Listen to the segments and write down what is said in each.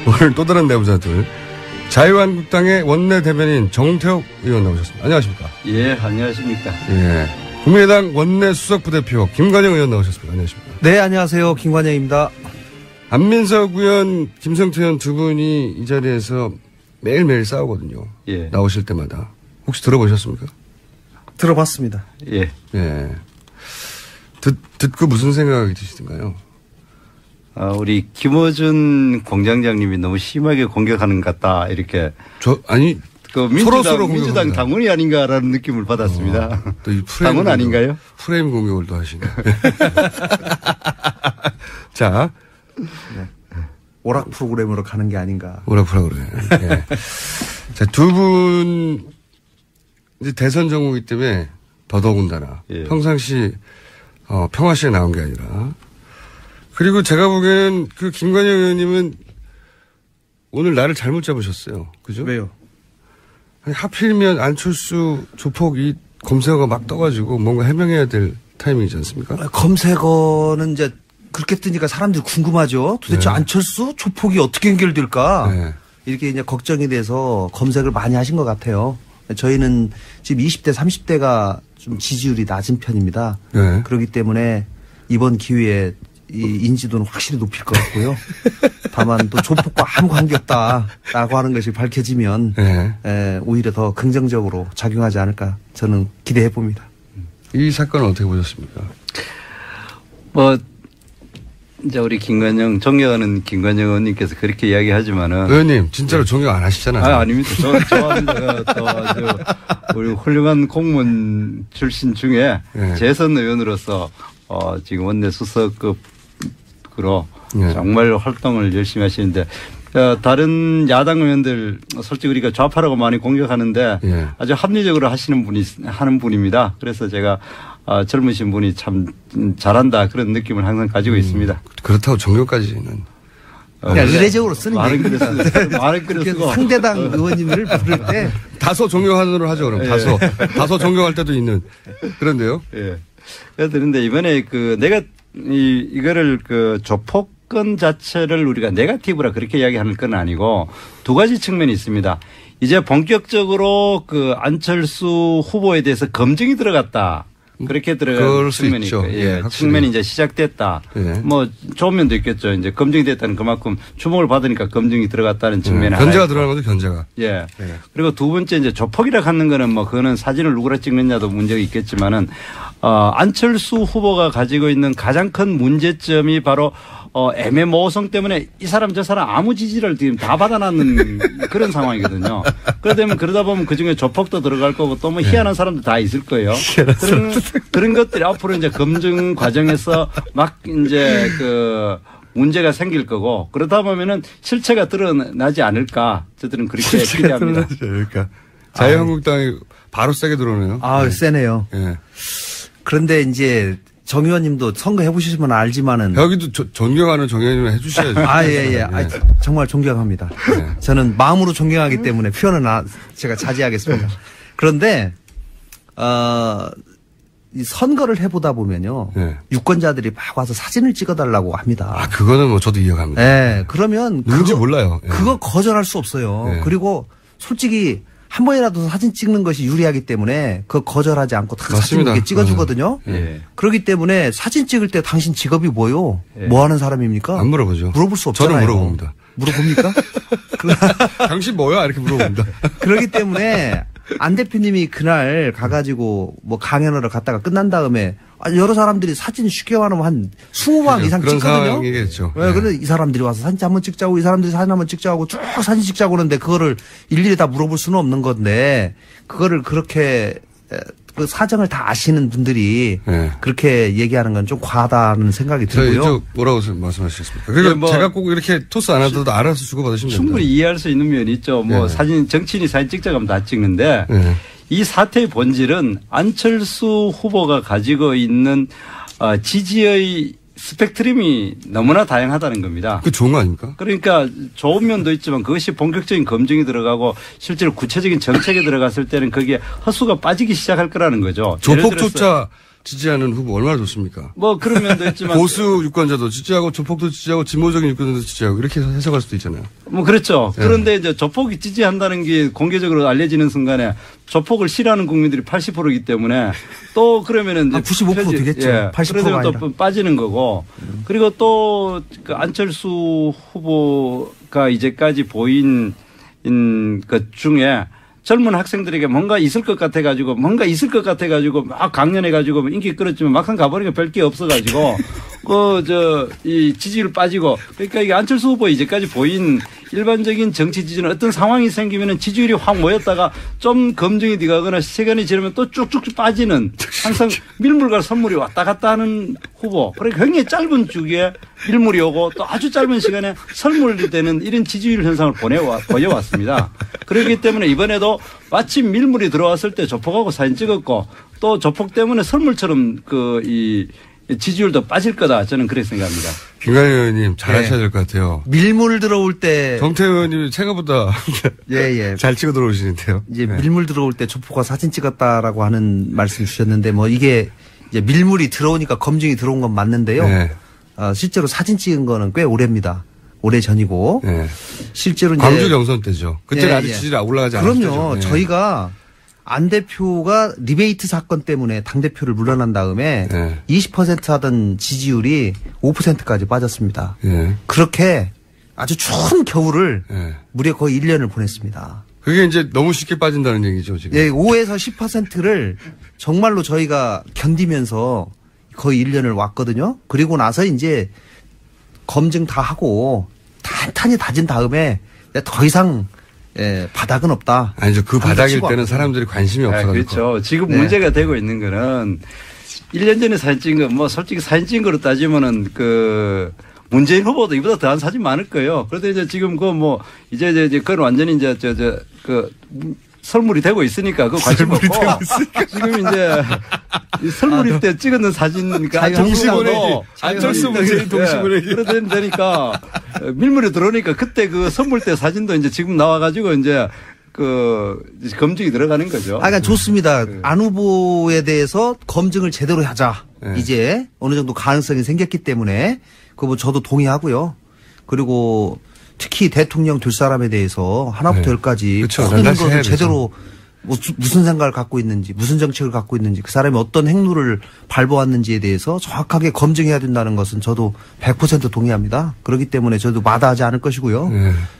오늘 또 다른 내부자들. 자유한국당의 원내대변인 정태욱 의원 나오셨습니다. 안녕하십니까? 예, 안녕하십니까? 예. 국민의당 원내 수석부대표 김관영 의원 나오셨습니다. 안녕하십니까? 네, 안녕하세요. 김관영입니다. 안민석 의원, 김성태 의원 두 분이 이 자리에서 매일매일 싸우거든요. 예. 나오실 때마다. 혹시 들어보셨습니까? 들어봤습니다. 예. 예. 듣고 무슨 생각이 드시던가요? 우리 김어준 공장장님이 너무 심하게 공격하는 것 같다. 이렇게. 아니. 그 민주당 당원이 아닌가라는 느낌을 받았습니다. 또 이 당원 아닌가요? 프레임 공격을 또 하시네. 자. 네. 오락 프로그램으로 가는 게 아닌가. 오락 프로그램. 예. 자, 두 분, 이제 대선 정국이기 때문에 더더군다나. 예. 평상시, 평화시에 나온 게 아니라. 그리고 제가 보기에는 그 김관영 의원님은 오늘 나를 잘못 잡으셨어요. 그죠? 왜요? 아니, 하필이면 안철수 조폭이 검색어가 막 떠가지고 뭔가 해명해야 될 타이밍이지 않습니까? 검색어는 이제 그렇게 뜨니까 사람들이 궁금하죠. 도대체 네. 안철수 조폭이 어떻게 연결될까? 네. 이렇게 이제 걱정이 돼서 검색을 많이 하신 것 같아요. 저희는 지금 20대, 30대가 좀 지지율이 낮은 편입니다. 네. 그렇기 때문에 이번 기회에 이 인지도는 확실히 높일 것 같고요. 다만 또 조폭과 아무 관계없다라고 하는 것이 밝혀지면 네. 오히려 더 긍정적으로 작용하지 않을까 저는 기대해 봅니다. 이 사건은 어떻게 보셨습니까? 이제 우리 존경하는 김관영 의원님께서 그렇게 이야기하지만은. 의원님, 진짜로 존경 안 하시잖아요. 아닙니다. 좋아합니다. 우리 훌륭한 공무원 출신 중에 네. 재선 의원으로서 지금 원내 수석급으로 네. 정말 활동을 열심히 하시는데 다른 야당 의원들 솔직히 우리가 좌파라고 많이 공격하는데 네. 아주 합리적으로 하는 분입니다. 그래서 제가 젊으신 분이 참 잘한다 그런 느낌을 항상 가지고 있습니다. 그렇다고 존경까지는. 그냥 의례적으로 쓰는 말은 그래서 상대당 의원님을 부를 때 다소 존경하는 로 하죠, 그럼. 다소 존경할 때도 있는. 그런데요. 예. 그런데 이번에 내가 이거를 조폭건 자체를 우리가 네거티브라 그렇게 이야기하는 건 아니고 두 가지 측면이 있습니다. 이제 본격적으로 안철수 후보에 대해서 검증이 들어갔다. 그렇게 들어간 측면이 있고, 예, 측면이 이제 시작됐다. 예. 좋은 면도 있겠죠. 이제 검증이 됐다는 그만큼 주목을 받으니까 검증이 들어갔다는 측면이 견제가 들어가는 거죠, 견제가. 예. 그리고 두 번째 이제 조폭이라 하는 거는 그거는 사진을 누구라 찍느냐도 문제가 있겠지만은 안철수 후보가 가지고 있는 가장 큰 문제점이 바로 애매모호성 때문에 이 사람 저 사람 아무 지지를 지금 다 받아놨는 그런 상황이거든요. 그러다 보면 그중에 조폭도 들어갈 거고 또 희한한 사람도 다 있을 거예요. 그런 것들이 앞으로 이제 검증 과정에서 막 이제 문제가 생길 거고 그러다 보면은 실체가 드러나지 않을까 저들은 그렇게 기대합니다. 그러니까 자유한국당이 바로 세게 들어오네요. 세네요. 예. 그런데 이제 정 의원님도 선거 해보시면 알지만은. 여기도 존경하는 정 의원님을 해주셔야죠. 예. 정말 존경합니다. 네. 저는 마음으로 존경하기 때문에 표현은 제가 자제하겠습니다. 그런데, 이 선거를 해보다 보면요. 네. 유권자들이 막 와서 사진을 찍어달라고 합니다. 그거는 저도 이해합니다. 네. 그러면. 누군지 몰라요. 네. 그거 거절할 수 없어요. 네. 그리고 솔직히 한 번이라도 사진 찍는 것이 유리하기 때문에 그거 거절하지 않고 다 사진 이렇게 찍어주거든요. 예. 그렇기 때문에 사진 찍을 때 당신 직업이 뭐요? 예. 뭐 하는 사람입니까? 안 물어보죠. 물어볼 수 없잖아요. 저는 물어봅니다. 물어봅니까? 당신 뭐야? 이렇게 물어봅니다. 그렇기 때문에 안 대표님이 그날 가가지고 강연을 갔다가 끝난 다음에 여러 사람들이 사진 쉽게 말하면 한 20방 이상 그런 찍거든요. 상황이겠죠. 네. 그런데 이 사람들이 와서 사진 한번 찍자고 이 사람들이 사진 한번 찍자고 쭉 사진 찍자고 하는데 그거를 일일이 다 물어볼 수는 없는 건데 그거를 그렇게 그 사정을 다 아시는 분들이 네. 그렇게 얘기하는 건 좀 과하다는 생각이 들고요. 저 뭐라고 말씀하시겠습니까? 그리고 제가 꼭 이렇게 토스 안 하더라도 알아서 주고받으시면 됩니다. 충분히 이해할 수 있는 면이 있죠. 네. 정치인이 사진 찍자고 하면 다 찍는데 네. 이 사태의 본질은 안철수 후보가 가지고 있는 지지의 스펙트럼이 너무나 다양하다는 겁니다. 그 좋은 거 아닙니까? 그러니까 좋은 면도 있지만 그것이 본격적인 검증이 들어가고 실제로 구체적인 정책에 들어갔을 때는 거기에 허수가 빠지기 시작할 거라는 거죠. 조폭조차 지지하는 후보 얼마나 좋습니까? 뭐 그런 면도 있지만 보수 유권자도 지지하고 조폭도 지지하고 진보적인 유권자도 지지하고 이렇게 해석할 수도 있잖아요. 뭐 그렇죠. 그런데 이제 조폭이 지지한다는 게 공개적으로 알려지는 순간에 조폭을 싫어하는 국민들이 80%이기 때문에 또 그러면은 95% 되겠죠. 예, 80%가 그러면 아니라. 또 빠지는 거고 그리고 또 그 안철수 후보가 이제까지 보인 것 중에 젊은 학생들에게 뭔가 있을 것 같아가지고 막 강연해가지고 인기 끌었지만 막상 가보니까 별 게 없어가지고 이 지지율 빠지고 그러니까 이게 안철수 후보 이제까지 보인 일반적인 정치 지지는 어떤 상황이 생기면은 지지율이 확 모였다가 좀 검증이 돼가거나 시간이 지나면 또 쭉쭉 빠지는 항상 밀물과 선물이 왔다 갔다 하는 후보. 그러니까 굉장히 짧은 주기에 밀물이 오고 또 아주 짧은 시간에 선물이 되는 이런 지지율 현상을 보여왔습니다. 그렇기 때문에 이번에도 마침 밀물이 들어왔을 때 조폭하고 사진 찍었고 또 조폭 때문에 선물처럼 이 지지율도 빠질 거다. 저는 그렇게 생각합니다. 김관영 의원님 잘하셔야 될 것 같아요. 밀물 들어올 때. 정태현 의원님이 생각보다 예. 잘 찍어 들어오시는데요. 이제 밀물 들어올 때 조폭과 사진 찍었다라고 하는 말씀 주셨는데 뭐 이게 이제 밀물이 들어오니까 검증이 들어온 건 맞는데요. 네. 실제로 사진 찍은 거는 꽤 오래입니다. 오래 전이고. 네. 실제로 이제. 광주 경선 때죠. 그때는 아직 지지율이 올라가지 않았죠. 그럼요. 네. 저희가 안 대표가 리베이트 사건 때문에 당대표를 물러난 다음에 20% 하던 지지율이 5%까지 빠졌습니다. 그렇게 아주 추운 겨울을 무려 거의 1년을 보냈습니다. 그게 이제 너무 쉽게 빠진다는 얘기죠, 지금. 예, 5에서 10%를 정말로 저희가 견디면서 거의 1년을 왔거든요. 그리고 나서 이제 검증 다 하고 탄탄히 다진 다음에 더 이상 바닥은 없다. 아니죠. 그 바닥일 때는 사람들이 관심이 없어가지고. 그렇죠. 지금 문제가 되고 있는 거는 1년 전에 사진 찍은 거, 뭐 솔직히 사진 찍은 거로 따지면은 문재인 후보도 이보다 더한 사진 많을 거예요. 그런데 이제 지금 이제 그건 완전히 이제 설물이 되고 있으니까 그거 관심 없고 지금 이제 설물일 때 찍었는 사진이니까 안철수 문재인 동시보내기. 그러니까 밀물이 들어오니까 그때 그 선물 때 사진도 이제 지금 나와가지고 이제 검증이 들어가는 거죠. 그러니까 좋습니다. 안 후보에 대해서 검증을 제대로 하자. 이제 어느 정도 가능성이 생겼기 때문에 그거 저도 동의하고요. 그리고 특히 대통령 될 사람에 대해서 하나부터 열까지 모든 것을 제대로 무슨 생각을 갖고 있는지 무슨 정책을 갖고 있는지 그 사람이 어떤 행로를 밟아왔는지에 대해서 정확하게 검증해야 된다는 것은 저도 100% 동의합니다. 그렇기 때문에 저도 마다하지 않을 것이고요.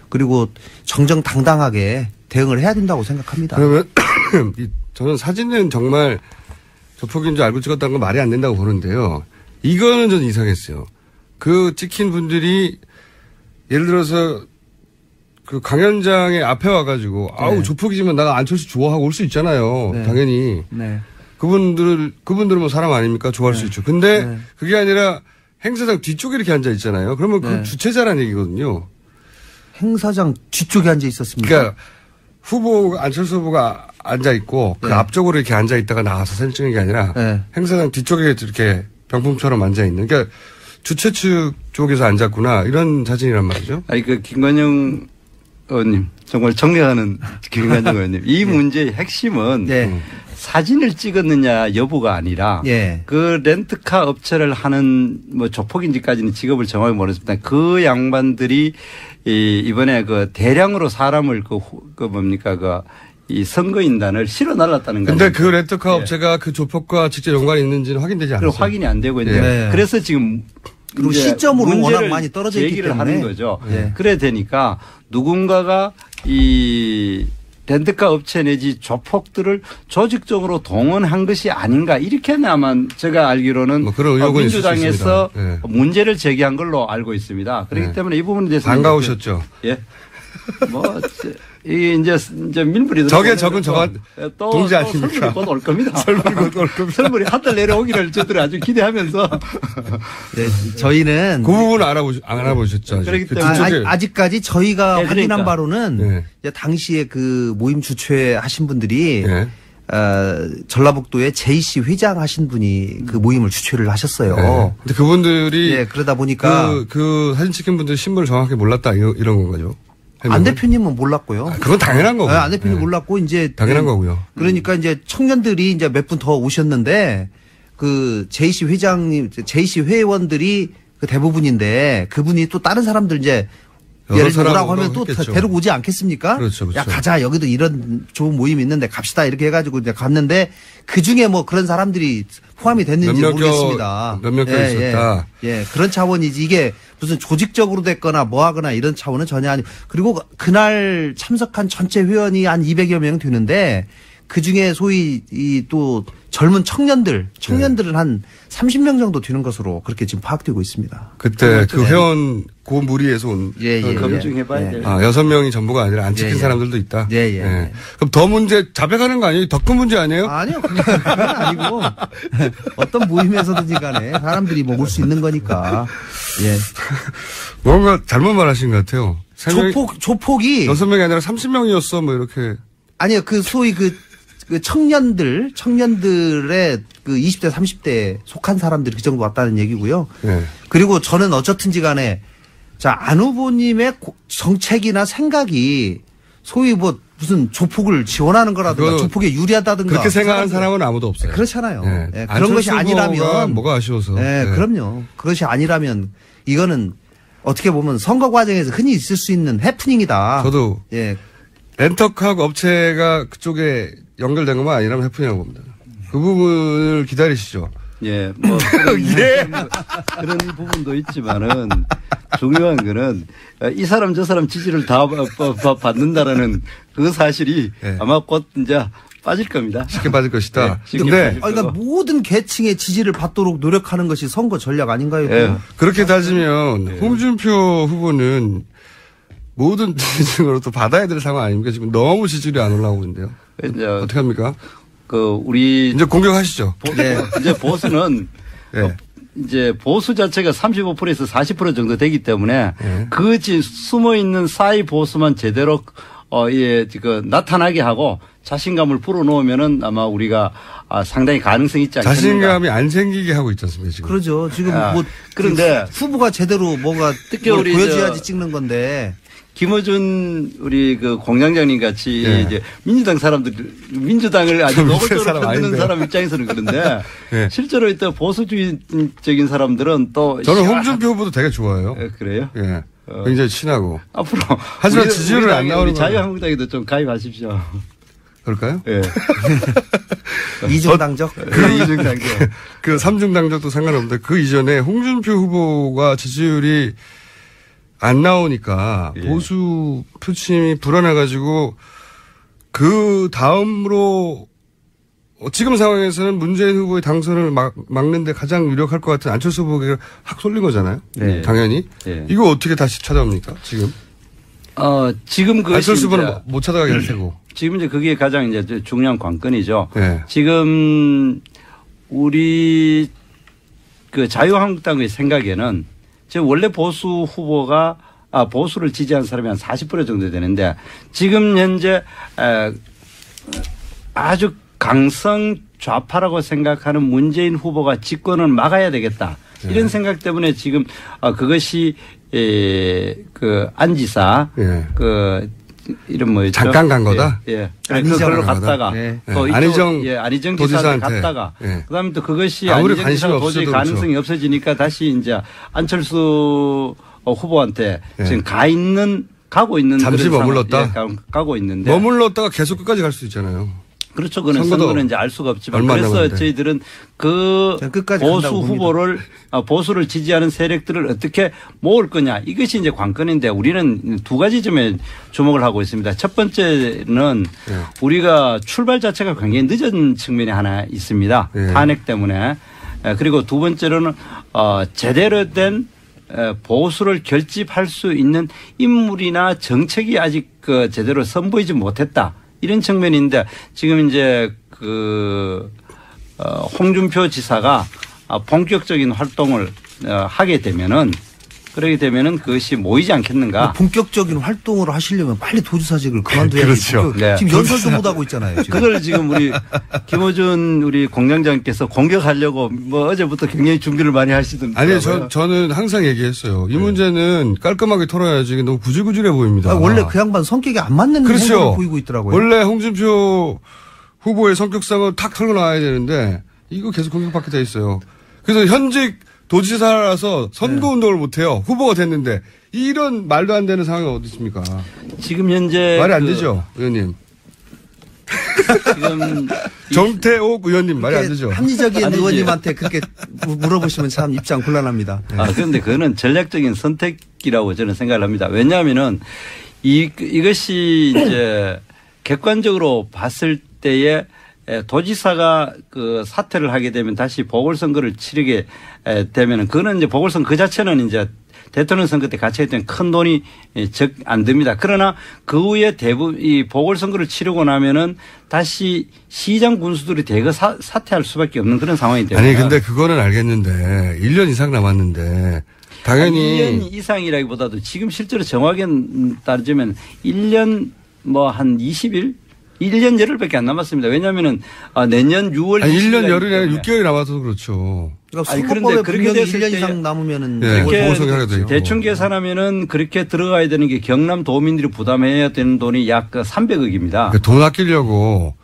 그리고 정정당당하게 대응을 해야 된다고 생각합니다. 그러면 저는 사진은 정말 조폭인 줄 알고 찍었다는 건 말이 안 된다고 보는데요. 이거는 좀 이상했어요. 그 찍힌 분들이 예를 들어서 그 강연장의 앞에 와가지고 아우 조폭이지만 나 안철수 좋아하고 올 수 있잖아요. 당연히. 그분들은 뭐 사람 아닙니까? 좋아할 수 있죠. 근데 그게 아니라 행사장 뒤쪽에 이렇게 앉아 있잖아요. 그러면 그 주최자라는 얘기거든요. 행사장 뒤쪽에 앉아 있었습니다. 그러니까 안철수 후보가 앉아 있고 그 앞쪽으로 이렇게 앉아 있다가 나와서 사진 찍는 게 아니라 행사장 뒤쪽에 이렇게 병풍처럼 앉아 있는. 그러니까 주최 측 쪽에서 앉았구나 이런 사진이란 말이죠. 아니 김관영 의원님 정말 존경하는 김관영 의원님 이 문제의 핵심은 사진을 찍었느냐 여부가 아니라 그 렌트카 업체를 하는 뭐 조폭인지까지는 직업을 정확히 모르겠습니다. 그 양반들이 이번에 그 대량으로 사람을 이 선거인단을 실어 날랐다는 거예요. 근데 그 렌트카 업체가 그 조폭과 직접 연관이 있는지는 확인되지 않았어요. 확인이 안 되고 있는데 그래서 지금 그리고 시점으로 워낙 많이 떨어져 있기 얘기를 때문에 하는 거죠. 그래 되니까 누군가가 이 렌트카 업체 내지 조폭들을 조직적으로 동원한 것이 아닌가 이렇게나만 제가 알기로는 뭐 그런 의혹은 민주당에서 문제를 제기한 걸로 알고 있습니다. 그렇기 때문에 이 부분에 대해서 반가우셨죠. 이제 밀물이 적은 동지 아닙니까? 설물이 곧 올 겁니다. 설물이 한 달 내려 오기를 저들이 아주 기대하면서. 저희는 그 부분은 알아보셨죠. 그렇기 때문에 아직까지 저희가 확인한 바로는 당시에 그 모임 주최하신 분들이 전라북도에 JC 회장 하신 분이 그 모임을 주최를 하셨어요. 근데 그분들이 그러다 보니까 그 사진 찍힌 분들 신분을 정확히 몰랐다 이런 건가요? 안 대표님은 몰랐고요. 그건 당연한 거고. 안 대표님 몰랐고 이제 당연한 거고요. 그러니까 이제 청년들이 이제 몇 분 더 오셨는데 그 JC 회장님, JC 회원들이 그 대부분인데 그분이 또 다른 사람들 이제 예를 들어라고 하면 또 했겠죠. 데리고 오지 않겠습니까? 그렇죠, 그렇죠. 야, 가자. 여기도 이런 좋은 모임이 있는데 갑시다. 이렇게 해가지고 이제 갔는데 그 중에 뭐 그런 사람들이 포함이 됐는지 모르겠습니다. 몇몇 개 있었다. 예, 그런 차원이지. 이게 무슨 조직적으로 됐거나 뭐 하거나 이런 차원은 전혀 아니고. 그리고 그날 참석한 전체 회원이 한 200여 명 되는데 그 중에 소위 이 또 젊은 청년들은 한 30명 정도 되는 것으로 그렇게 지금 파악되고 있습니다. 그때 그 회원 그 무리에서 온. 검증해봐야 돼요. 6명이 전부가 아니라 안 찍힌 예. 사람들도 있다. 예. 그럼 더 문제 자백하는 거 아니에요? 더 큰 문제 아니에요? 아니요, 그건 아니고 어떤 모임에서든지 간에 사람들이 뭐 올 수 있는 거니까. 예. 뭔가 잘못 말하신 것 같아요. 조폭이 6명이 아니라 30명이었어. 뭐 이렇게. 아니요, 그 소위 그 청년들의 그 20대, 30대에 속한 사람들이 그 정도 왔다는 얘기고요. 네. 그리고 저는 어쨌든지 간에 자, 안 후보님의 정책이나 생각이 소위 뭐 무슨 조폭을 지원하는 거라든가 조폭에 유리하다든가. 그렇게 생각하는 사람은 아무도 없어요. 그렇잖아요. 네. 네, 그런 것이 아니라면. 뭐가 아쉬워서. 네, 그럼요. 그것이 아니라면 이거는 어떻게 보면 선거 과정에서 흔히 있을 수 있는 해프닝이다. 저도. 예. 렌터카 업체가 그쪽에 연결된 것만 아니라면 해프닝이라고 봅니다. 그 부분을 기다리시죠. 예, 뭐 그런 부분도 있지만은 중요한 거는 이 사람 저 사람 지지를 다 받는다라는 그 사실이 네. 아마 곧 이제 빠질 겁니다. 쉽게 빠질 것이다. 네, 쉽게 근데 빠질 그러니까 거고. 모든 계층의 지지를 받도록 노력하는 것이 선거 전략 아닌가요? 예. 그렇게 따지면 홍준표 후보는 모든 지지층으로 또 받아야 될 상황 아닙니까? 지금 너무 지지율이 안 올라오고 있는데요. 이제 어떻게 합니까? 우리 이제 공격하시죠. 이제 보수는 네. 이제 보수 자체가 35%에서 40% 정도 되기 때문에 네. 그 숨어 있는 사이 보수만 제대로 나타나게 하고 자신감을 불어넣으면은 아마 우리가 상당히 가능성이 있지 않겠는가. 자신감이 안 생기게 하고 있지 않습니까, 지금? 그러죠. 지금 뭐 그런데 후보가 제대로 뭐가 특히 뭘 우리 보여줘야지 찍는 건데. 김어준 우리 그 공장장님 같이 예. 이제 민주당 사람들 민주당을 아주 노골적으로 사람 흔드는 아닌데. 사람 입장에서는 그런데 예. 실제로 이때 보수주의적인 사람들은 또 저는 홍준표 후보도 되게 좋아해요. 그래요? 예. 굉장히 친하고. 앞으로 하지만 지지율은 안 나오는 우리 거예요. 자유한국당에도 좀 가입하십시오. 그럴까요? 예. 이중당적? 이중당적. 그 삼중당적도 상관없는데 그 이전에 홍준표 후보가 지지율이 안 나오니까 예. 보수 표심이 불안해가지고 그 다음으로 지금 상황에서는 문재인 후보의 당선을 막는데 가장 유력할 것 같은 안철수 후보가 확 쏠린 거잖아요. 네. 당연히. 네. 이거 어떻게 다시 찾아옵니까? 지금. 지금 그 안철수 후보는 못 찾아가게 할 테고. 지금 이제 그게 가장 이제 중요한 관건이죠. 네. 지금 우리 그 자유한국당의 생각에는 지금 원래 보수 후보가 보수를 지지한 사람이 한 40% 정도 되는데 지금 현재 아주 강성 좌파라고 생각하는 문재인 후보가 집권을 막아야 되겠다. 이런 생각 때문에 지금 그것이 그 안지사 예. 그 이름 뭐였죠? 잠깐 간 거다? 예. 안희정 그걸로 갔다가 예. 또 예. 안희정 안희정 도지사한테. 지사한테 갔다가 예. 그다음에 또 그것이 아무리 안희정 관심이 지사가 도저히 없어도 가능성이 그렇죠. 없어지니까 다시 이제 안철수 후보한테 예. 지금 가고 있는 잠시 그런 머물렀다? 상황, 가고 있는데 머물렀다가 계속 끝까지 갈 수 있잖아요. 그렇죠. 그는 선거도 선거는 이제 알 수가 없지만 얼마 안 그래서 남았는데. 저희들은 그 끝까지 보수 간다고 후보를 보수를 지지하는 세력들을 어떻게 모을 거냐 이것이 이제 관건인데 우리는 두 가지 점에 주목을 하고 있습니다. 첫 번째는 예. 우리가 출발 자체가 굉장히 늦은 측면이 하나 있습니다. 예. 탄핵 때문에. 그리고 두 번째로는 제대로 된 보수를 결집할 수 있는 인물이나 정책이 아직 제대로 선보이지 못했다. 이런 측면인데 지금 이제 홍준표 지사가 본격적인 활동을 하게 되면은 그러게 되면은 그것이 모이지 않겠는가. 본격적인 활동을 하시려면 빨리 도지사직을 그만둬야지. 그렇죠. 네. 지금 연설도 못 하고 있잖아요. 지금. 그걸 지금 우리 김어준 우리 공장장께서 공격하려고 뭐 어제부터 굉장히 준비를 많이 하시던데. 아니, 저는 항상 얘기했어요. 이 문제는 깔끔하게 털어야지 너무 구질구질해 보입니다. 원래 그 양반 성격이 안 맞는 그렇죠. 모습을 보이고 있더라고요. 원래 홍준표 후보의 성격상은 탁 털고 나와야 되는데 이거 계속 공격받게 돼 있어요. 그래서 현직 도지사라서 선거운동을 못해요. 후보가 됐는데 이런 말도 안 되는 상황이 어디 있습니까? 지금 현재 말이 안 되죠, 의원님. 지금 정태옥 의원님 말이 안 되죠. 합리적인 아니지. 의원님한테 그렇게 물어보시면 참 입장 곤란합니다. 그런데 그거는 전략적인 선택이라고 저는 생각을 합니다. 왜냐하면은 이것이 이제 객관적으로 봤을 때에 도지사가 그 사퇴를 하게 되면 다시 보궐선거를 치르게 되면은 그거는 이제 보궐선거 그 자체는 이제 대통령 선거 때 같이 했던 큰 돈이 안 듭니다. 그러나 그 후에 대부분 이 보궐선거를 치르고 나면은 다시 시장 군수들이 대거 사퇴할 수밖에 없는 그런 상황이 됩니다. 아니 근데 그거는 알겠는데 1년 이상 남았는데 당연히 1년 이상이라기보다도 지금 실제로 정확히 따지면 1년 뭐 한 20일? 1년 열흘밖에 안 남았습니다. 왜냐하면은 내년 6월. 아니 1년 열흘이 아니라 6개월이 남아서 그렇죠. 그러니까 아니, 선거법에 그런데 그렇게 분명히 됐을 1년 때 이상 남으면은 그렇게 보궐선거 하게 되죠. 대충 계산하면은 그렇게 들어가야 되는 게 경남 도민들이 부담해야 되는 돈이 약 300억입니다. 그러니까 돈 아끼려고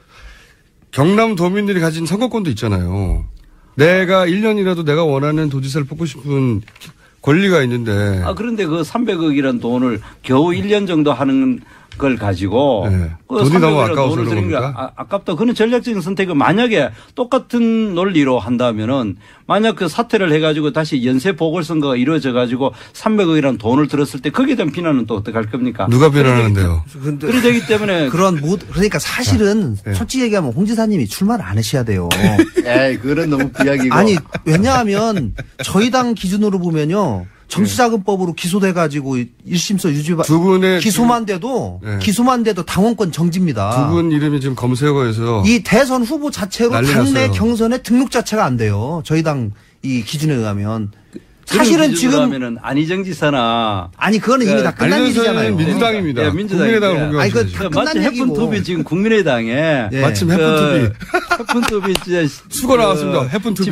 경남 도민들이 가진 선거권도 있잖아요. 내가 1년이라도 내가 원하는 도지사를 뽑고 싶은 권리가 있는데. 그런데 그 300억이라는 돈을 겨우 1년 정도 하는 걸 가지고 네. 그 돈이 너무 300억이라는 아까워서 돈을 그런 쓰는 게 겁니까? 아깝다. 그는 전략적인 선택은 만약에 똑같은 논리로 한다면은 만약 그 사퇴를 해가지고 다시 연쇄 보궐선거가 이루어져 가지고 300억이라는 돈을 들었을 때 거기에 대한 비난은 또 어떻게 할 겁니까? 누가 비난하는데요? 그래 되기 때문에 그러니까 사실은 솔직히 얘기하면 홍 지사님이 출마를 안 하셔야 돼요. 에이, 그건 너무 비약이고. 아니 왜냐하면 저희 당 기준으로 보면요. 정치자금법으로 기소돼가지고 1심서 유죄 두 분의 기소만 돼도 당원권 정지입니다. 두 분 이름이 지금 검색어에서 이 대선 후보 자체로 난리 당내 났어요. 경선에 등록 자체가 안 돼요. 저희 당 이 기준에 의하면. 사실은 지금 하면은 안희정 지사나 아니 그거는 이미 다 끝난 안희정 일이잖아요. 지사는 민주당입니다. 예, 민주당인데. 국민의당을 아니, 그 공격하시죠. 다- 마치 끝난 얘기고. 해픈투비 지금 국민의당에 예. 마침 해픈투비 진짜 수고 나왔습니다. 해픈투비.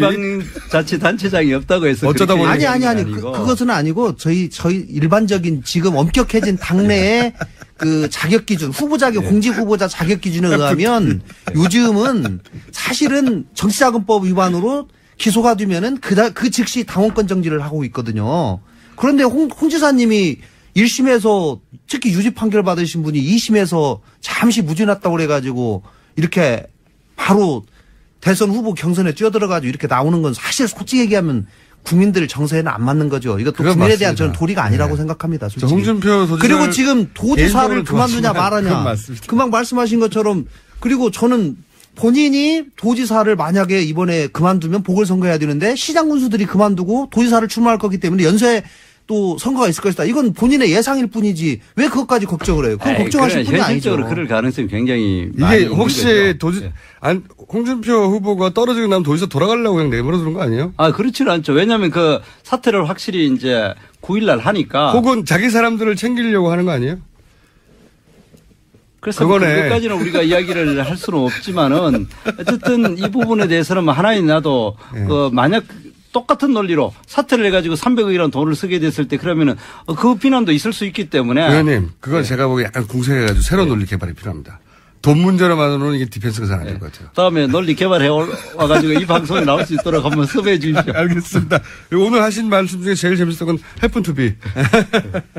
지방자치단체장이 없다고 해서 어쩌다 그렇게 보니. 아니. 얘기하는 게 아니고. 그것은 아니고 저희 일반적인 지금 엄격해진 당내의 그 자격 기준, 후보 자격, 공직 후보자 자격 기준에 의하면 요즘은 사실은 정치자금법 위반으로 기소가 되면은 그 즉시 당원권 정지를 하고 있거든요. 그런데 홍 지사님이 1심에서 특히 유죄 판결 받으신 분이 2심에서 잠시 무죄 났다고 그래가지고 이렇게 바로 대선 후보 경선에 뛰어들어가지고 이렇게 나오는 건 사실 솔직히 얘기하면 국민들 정서에는 안 맞는 거죠. 이것도 그건 국민에 대한 맞습니다. 저는 도리가 아니라고 네. 생각합니다. 저 솔직히. 홍준표 도지사 그리고 지금 도지사를 그만두냐 그건 말하냐. 맞습니다. 금방 말씀하신 것처럼 그리고 저는 본인이 도지사를 만약에 이번에 그만두면 보궐선거 해야 되는데 시장 군수들이 그만두고 도지사를 출마할 거기 때문에 연쇄 또 선거가 있을 것이다. 이건 본인의 예상일 뿐이지 왜 그것까지 걱정을 해요? 그건 걱정하실 분이 아니죠. 현실적으로 그럴 가능성이 굉장히 많이 이게 있는 혹시 거죠. 홍준표 후보가 떨어지고 나면 도지사 돌아가려고 그냥 내버려 두는 거 아니에요? 그렇지는 않죠. 왜냐하면 그 사퇴를 확실히 이제 9일날 하니까. 혹은 자기 사람들을 챙기려고 하는 거 아니에요? 그래서 그거네. 그것까지는 우리가 이야기를 할 수는 없지만은 어쨌든 이 부분에 대해서는 뭐 하나의 나도 그 만약 똑같은 논리로 사퇴를 해가지고 300억이라는 돈을 쓰게 됐을 때 그러면은 그 비난도 있을 수 있기 때문에. 의원님, 그건 제가 보기에 약간 궁색해가지고 새로운 논리 개발이 필요합니다. 돈 문제로만으로는 이게 디펜스가 잘 안 될 것 같아요. 다음에 논리 개발해 와가지고 이 방송에 나올 수 있도록 한번 섭외해 주십시오. 알겠습니다. 오늘 하신 말씀 중에 제일 재밌었던 건 해픈투비.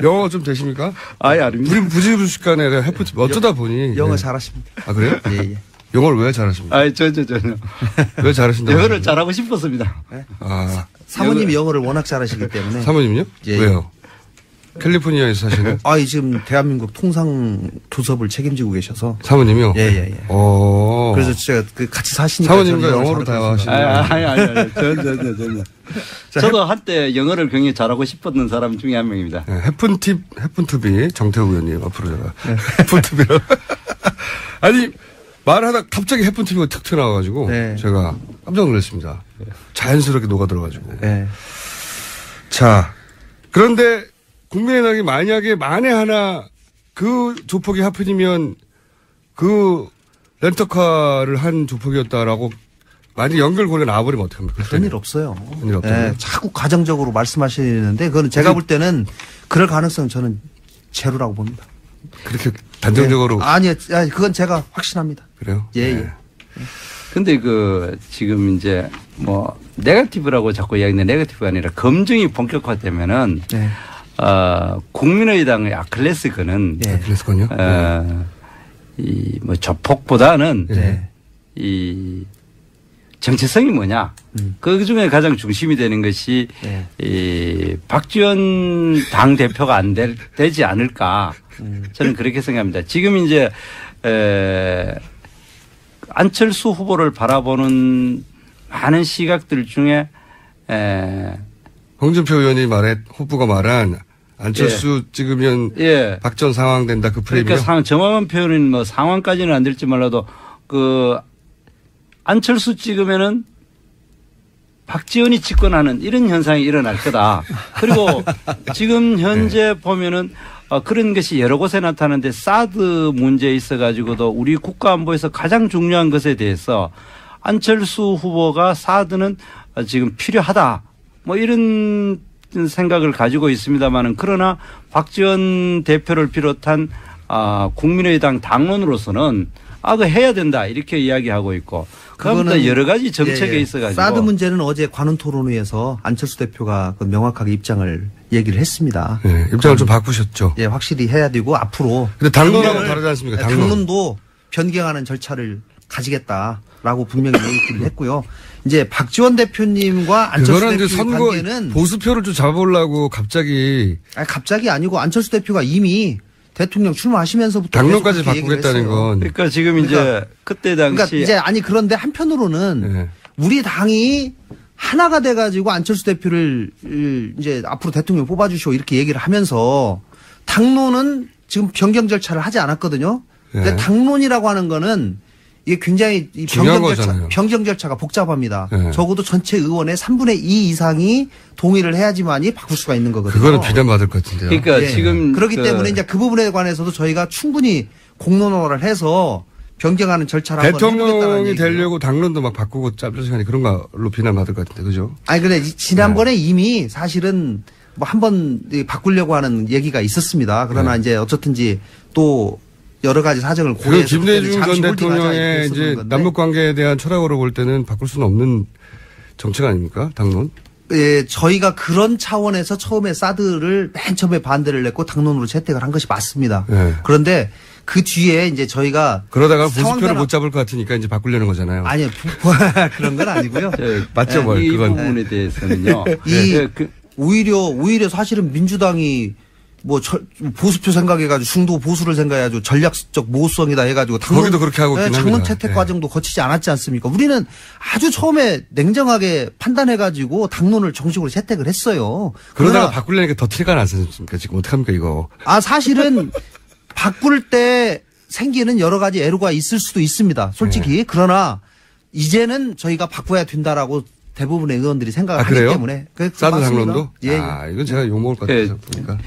영어 좀 되십니까? 아예 아닙니다. 우리 부지부식간에 해픈투비. 어쩌다 보니. 영어 네. 잘하십니다. 아, 그래요? 예. 영어를 왜 잘하십니까? 전혀. 왜 잘하신다고? 영어를 잘하고 싶었습니다. 아, 사모님이 영어를 워낙 잘하시기 때문에. 사모님요? 예. 왜요? 캘리포니아에서 사시는? 지금 대한민국 통상 교섭을 책임지고 계셔서. 사모님이요? 예. 그래서 제가 같이 사시니까. 사모님과 저는 영어로 잘하고 있어요. 대화하시는 전혀. 저도 한때 영어를 굉장히 잘하고 싶었던 사람 중에 한 명입니다. 네, 해픈투비 정태호 의원님 앞으로 제가 해픈투비로 아니 말하다 갑자기 해픈투비가 툭 튀어나와가지고 네. 제가 깜짝 놀랐습니다. 자연스럽게 녹아들어가지고. 네. 자 그런데 국민의당이 만약에 만에 하나 그 조폭이 하필이면 그 렌터카를 한 조폭이었다라고 만약 연결고리가 나와버리면 어떡합니까? 그런 일 없어요. 그런 일 없다고요? 자꾸 가정적으로 말씀하시는데 그건 제가 볼 때는 그럴 가능성 저는 제로라고 봅니다. 그렇게 단정적으로 아니, 그건 제가 확신합니다. 그래요? 예. 네. 근데 지금 이제 네거티브라고 자꾸 이야기하는데 네거티브가 아니라 검증이 본격화되면은 네. 국민의당의 아킬레스건은 네. 아킬레스건요? 조폭보다는 네. 이 정체성이 뭐냐. 그 중에 가장 중심이 되는 것이 네. 이 박지원 당 대표가 되지 않을까. 저는 그렇게 생각합니다. 지금 이제 안철수 후보를 바라보는 많은 시각들 중에 홍준표 의원이 후보가 말한 안철수 찍으면 박전 상황된다 그 프레임이요? 그러니까 정확한 표현은 상황까지는 안 될지 몰라도 안철수 찍으면은 박지원이 집권하는 이런 현상이 일어날 거다. 그리고 지금 현재 보면은 그런 것이 여러 곳에 나타나는데 사드 문제에 있어 가지고도 우리 국가 안보에서 가장 중요한 것에 대해서 안철수 후보가 사드는 지금 필요하다. 이런 생각을 가지고 있습니다만은 그러나 박지원 대표를 비롯한 국민의당 당론으로서는 그거 해야 된다 이렇게 이야기하고 있고 그거는 여러 가지 정책에 있어가지고 사드 문제는 어제 관훈 토론회에서 안철수 대표가 명확하게 입장을 얘기를 했습니다. 네, 입장을 좀 바꾸셨죠. 예, 확실히 해야 되고 앞으로. 근데 당론하고 다르지 않습니까? 당론도 변경하는 절차를 가지겠다라고 분명히 얘기를 했고요. 이제 박지원 대표님과 안철수 대표의 관계는 보수표를 좀 잡아보려고 갑자기. 갑자기 아니고 안철수 대표가 이미 대통령 출마하시면서부터 당론까지 바꾸겠다는 건. 그러니까 지금 이제 그때 당시. 이제 그런데 한편으로는 우리 당이 하나가 돼가지고 안철수 대표를 이제 앞으로 대통령 뽑아주시오 이렇게 얘기를 하면서 당론은 지금 변경 절차를 하지 않았거든요. 근데 당론이라고 하는 거는 이게 굉장히 변경 절차가 복잡합니다. 적어도 전체 의원의 3분의 2 이상이 동의를 해야지만이 바꿀 수가 있는 거거든요. 그거는 비난받을 것 같은데요. 그러니까 지금 그렇기 때문에 이제 그 부분에 관해서도 저희가 충분히 공론화를 해서 변경하는 절차를 대통령이 되려고 당론도 막 바꾸고 짧은 시간에 그런 걸로 비난받을 것 같은데 그죠? 근데 지난번에 이미 사실은 한번 바꾸려고 하는 얘기가 있었습니다. 그러나 이제 어쨌든지 또 여러 가지 사정을 고려해서 김대중 전 대통령의 이제 남북 관계에 대한 철학으로 볼 때는 바꿀 수는 없는 정책 아닙니까? 당론? 예, 저희가 그런 차원에서 처음에 사드를 맨 처음에 반대를 했고 당론으로 채택을 한 것이 맞습니다. 그런데 그 뒤에 이제 저희가 그러다가 보수표를 못 잡을 것 같으니까 이제 바꾸려는 거잖아요. 아니요. 그런 건 아니고요. 맞죠, 이 그건. 부분에 대해서는요. 오히려 사실은 민주당이 보수표 생각해가지고 중도 보수를 생각해가지고 전략적 모호성이다 해가지고 거기도 그렇게 하고 있긴 당론 합니다. 채택 과정도 거치지 않았지 않습니까? 우리는 아주 처음에 냉정하게 판단해가지고 당론을 정식으로 채택을 했어요. 그러다가 바꾸려니까 더 티가 났습니까? 지금 어떡합니까 이거? 사실은 바꿀 때 생기는 여러 가지 애로가 있을 수도 있습니다. 솔직히. 그러나 이제는 저희가 바꿔야 된다라고 대부분의 의원들이 생각을 하기 때문에. 사드 당론도? 예. 이건 제가 욕먹을 것 같아서 보니까.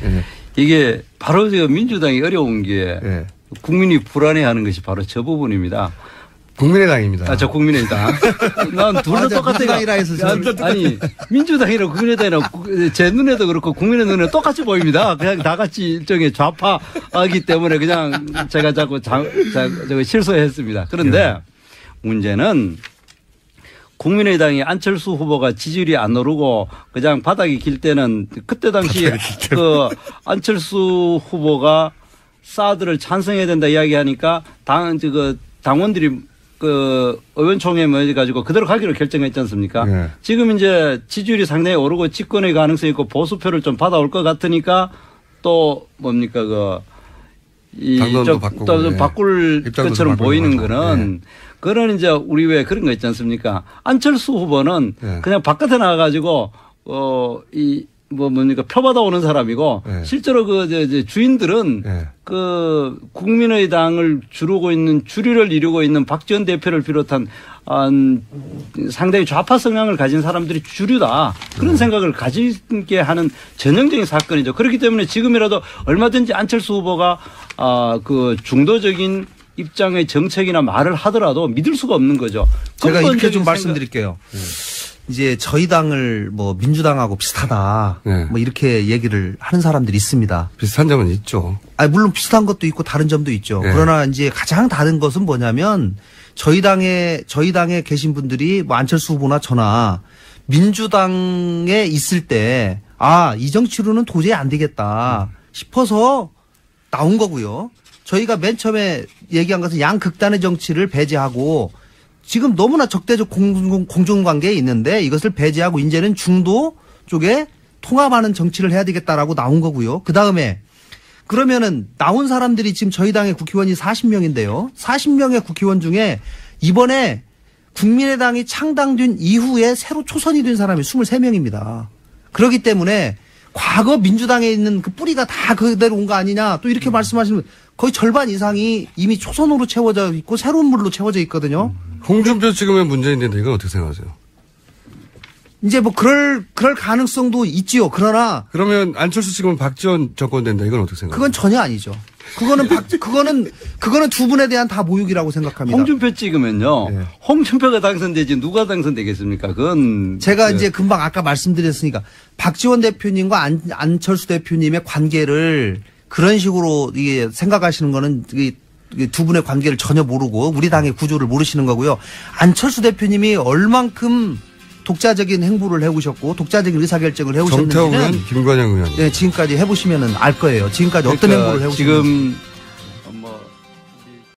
이게 바로 지금 민주당이 어려운 게 국민이 불안해하는 것이 바로 저 부분입니다. 국민의당입니다. 저 국민의당. 난 둘 다 똑같아요. 아니 민주당이랑 국민의당이랑 제 눈에도 그렇고 국민의 눈에 똑같이 보입니다. 그냥 다 같이 일종의 좌파이기 때문에 그냥 제가 자꾸 실수했습니다. 그런데 문제는 국민의당이 안철수 후보가 지지율이 안 오르고 그냥 바닥이 길 때는 그때 당시 안철수 후보가 사드를 찬성해야 된다 이야기하니까 당원들이 의원총회 모여가지고 그대로 가기로 결정했지 않습니까? 지금 이제 지지율이 상당히 오르고 집권의 가능성이 있고 보수표를 좀 받아올 것 같으니까 또 뭡니까 당론도 바꾸고 바꿀 것처럼 보이는 거는 그런 이제 우리 왜 그런 거 있지 않습니까? 안철수 후보는 그냥 바깥에 나가가지고 뭡니까 표 받아오는 사람이고 실제로 주인들은 국민의당을 주류를 이루고 있는 박지원 대표를 비롯한 상당히 좌파 성향을 가진 사람들이 주류다 그런 생각을 가지게 하는 전형적인 사건이죠. 그렇기 때문에 지금이라도 얼마든지 안철수 후보가 중도적인 입장의 정책이나 말을 하더라도 믿을 수가 없는 거죠. 제가 이렇게 좀 말씀드릴게요. 이제 저희 당을 뭐 민주당하고 비슷하다. 네. 뭐 이렇게 얘기를 하는 사람들이 있습니다. 비슷한 점은 있죠. 아니, 물론 비슷한 것도 있고 다른 점도 있죠. 네. 그러나 이제 가장 다른 것은 뭐냐면 저희 당에 계신 분들이 뭐 안철수 후보나 저나 민주당에 있을 때 이 정치로는 도저히 안 되겠다 싶어서 나온 거고요. 저희가 맨 처음에 얘기한 것은 양극단의 정치를 배제하고 지금 너무나 적대적 공존관계에 있는데 이것을 배제하고 이제는 중도 쪽에 통합하는 정치를 해야 되겠다라고 나온 거고요. 그다음에 그러면은 나온 사람들이 지금 저희 당의 국회의원이 40명인데요. 40명의 국회의원 중에 이번에 국민의당이 창당된 이후에 새로 초선이 된 사람이 23명입니다. 그렇기 때문에 과거 민주당에 있는 그 뿌리가 다 그대로 온 거 아니냐 또 이렇게 말씀하시는 거의 절반 이상이 이미 초선으로 채워져 있고 새로운 물로 채워져 있거든요. 홍준표 찍으면 문재인 된다. 이건 어떻게 생각하세요? 이제 뭐 그럴 가능성도 있지요. 그러나 그러면 안철수 찍으면 박지원 정권 된다. 이건 어떻게 생각하세요? 그건 전혀 아니죠. 그거는 두 분에 대한 다 모욕이라고 생각합니다. 홍준표 찍으면요. 네. 홍준표가 당선되지 누가 당선되겠습니까? 그건 제가 이제 금방 아까 말씀드렸으니까 박지원 대표님과 안철수 대표님의 관계를 그런 식으로 이게 생각하시는 거는 이게 두 분의 관계를 전혀 모르고 우리 당의 구조를 모르시는 거고요. 안철수 대표님이 얼만큼 독자적인 행보를 해오셨고 독자적인 의사결정을 해오셨는지는 정태호 의원, 김관영 의원. 네, 지금까지 해보시면은 알 거예요. 지금까지 어떤 행보를 해오셨는지. 지금